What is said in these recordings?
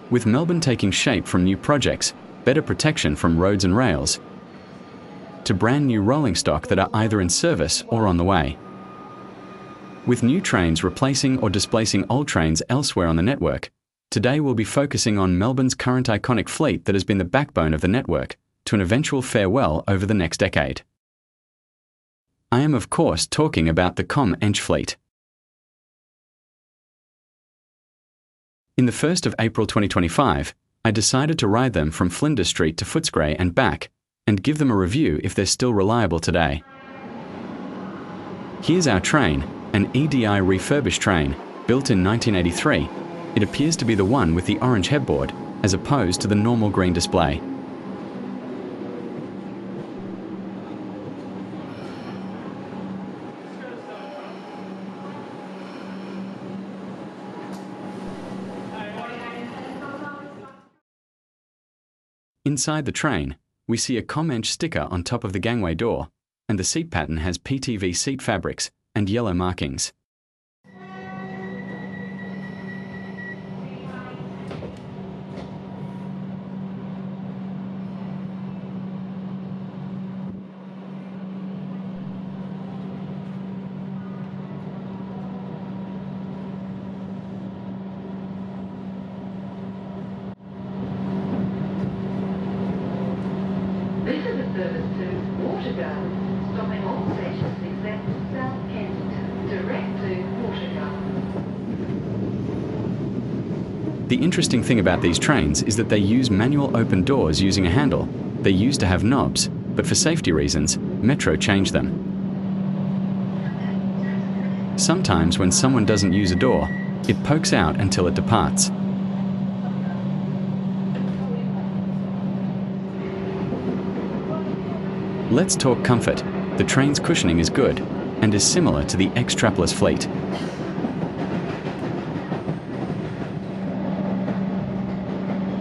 with Melbourne taking shape from new projects, better protection from roads and rails, to brand new rolling stock that are either in service or on the way. With new trains replacing or displacing old trains elsewhere on the network, today we'll be focusing on Melbourne's current iconic fleet that has been the backbone of the network to an eventual farewell over the next decade. I am of course talking about the Comeng fleet. In the 1st of April 2025, I decided to ride them from Flinders Street to Footscray and back, and give them a review if they're still reliable today. Here's our train, an EDI refurbished train, built in 1983. It appears to be the one with the orange headboard, as opposed to the normal green display. Inside the train, we see a Comeng sticker on top of the gangway door, and the seat pattern has PTV seat fabrics and yellow markings. This is a service to Watergarden, stopping all stations except South Kensington, direct to Watergarden. The interesting thing about these trains is that they use manual open doors using a handle. They used to have knobs, but for safety reasons, Metro changed them. Sometimes when someone doesn't use a door, it pokes out until it departs. Let's talk comfort. The train's cushioning is good, and is similar to the ex-strapless fleet.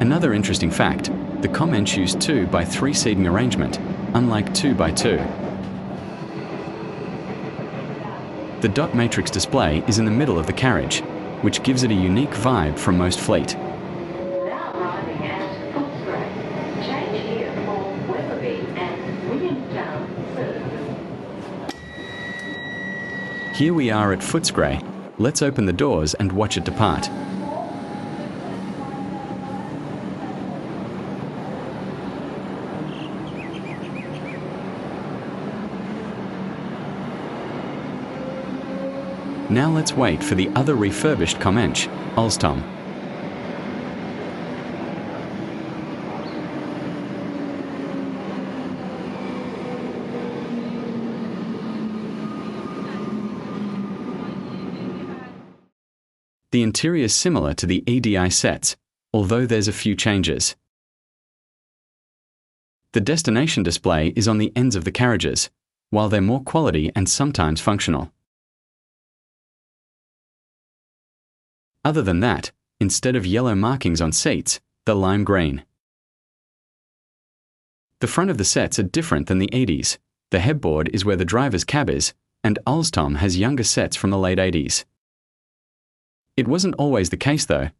Another interesting fact, the Comeng use 2x3 seating arrangement, unlike 2x2. The dot matrix display is in the middle of the carriage, which gives it a unique vibe from most fleet. Now arriving at Footscray. Change here for Wetherby and Williamstown services. Here we are at Footscray. Let's open the doors and watch it depart. Now let's wait for the other refurbished Comeng, Alstom. The interior is similar to the EDI sets, although there's a few changes. The destination display is on the ends of the carriages, while they're more quality and sometimes functional. Other than that, instead of yellow markings on seats, they're lime green. The front of the sets are different than the 80s. The headboard is where the driver's cab is, and Alstom has younger sets from the late 80s. It wasn't always the case though.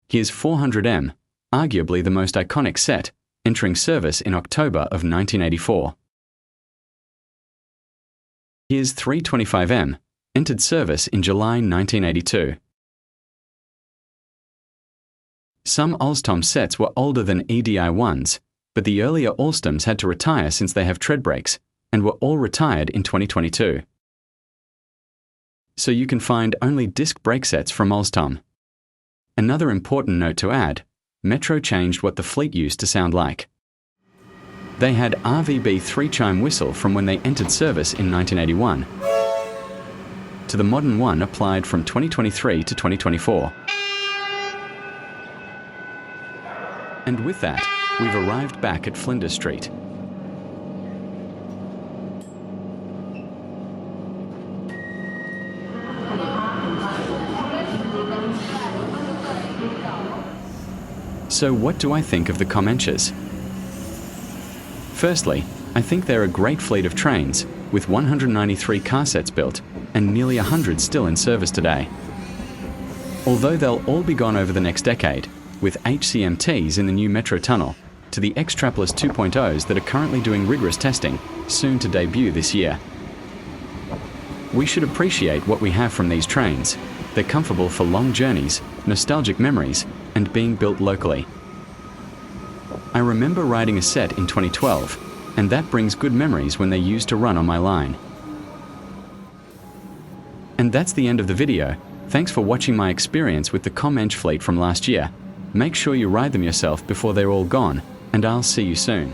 Here's 400M, arguably the most iconic set, entering service in October of 1984. Here's 325M, entered service in July 1982. Some Alstom sets were older than EDI ones, but the earlier Alstoms had to retire since they have tread brakes, and were all retired in 2022. So you can find only disc brake sets from Alstom. Another important note to add, Metro changed what the fleet used to sound like. They had RVB 3-chime whistle from when they entered service in 1981, to the modern one applied from 2023 to 2024. And with that, we've arrived back at Flinders Street. So what do I think of the Comengs? Firstly, I think they're a great fleet of trains, with 193 car sets built, and nearly 100 still in service today. Although they'll all be gone over the next decade, with HCMTs in the new metro tunnel, to the Extrapolis 2.0s that are currently doing rigorous testing, soon to debut this year. We should appreciate what we have from these trains. They're comfortable for long journeys, nostalgic memories, and being built locally. I remember riding a set in 2012, and that brings good memories when they used to run on my line. And that's the end of the video. Thanks for watching my experience with the Comeng fleet from last year. Make sure you ride them yourself before they're all gone, and I'll see you soon.